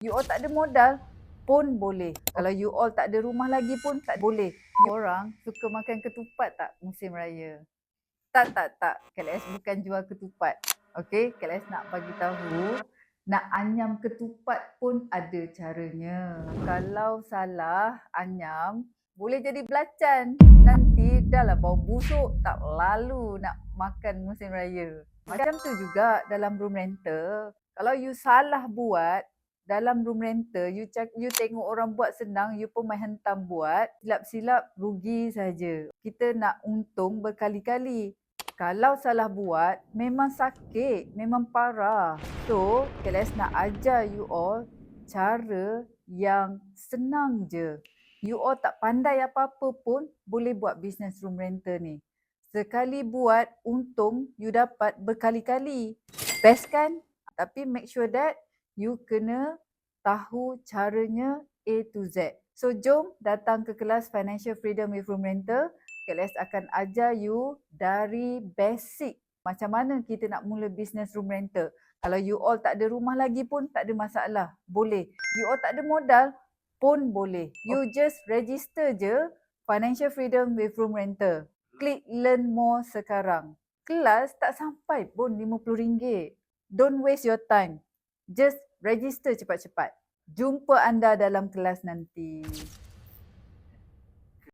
You all tak ada modal pun boleh. Kalau you all tak ada rumah lagi pun tak boleh. You orang suka makan ketupat tak musim raya? Tak. KLS bukan jual ketupat. Okey, KLS nak bagi tahu nak anyam ketupat pun ada caranya. Kalau salah anyam boleh jadi belacan. Nanti dah lah bau busuk, tak lalu nak makan musim raya. Macam tu juga dalam room rental. Kalau you salah buat dalam room rental, you tengok orang buat senang, you pun main hentam buat, silap-silap rugi saja. Kita nak untung berkali-kali. Kalau salah buat, memang sakit, memang parah. So, KLS nak ajar you all cara yang senang je. You all tak pandai apa-apa pun boleh buat business room rental ni. Sekali buat, untung you dapat berkali-kali. Best kan? Tapi make sure that you kena tahu caranya A to Z. So, jom datang ke kelas Financial Freedom with Room Rental. KLS akan ajar you dari basic macam mana kita nak mula business room rental. Kalau you all tak ada rumah lagi pun tak ada masalah. Boleh. You all tak ada modal pun boleh. You just register je Financial Freedom with Room Rental. Klik learn more sekarang. Kelas tak sampai pun RM50. Don't waste your time. Just register cepat-cepat. Jumpa anda dalam kelas nanti.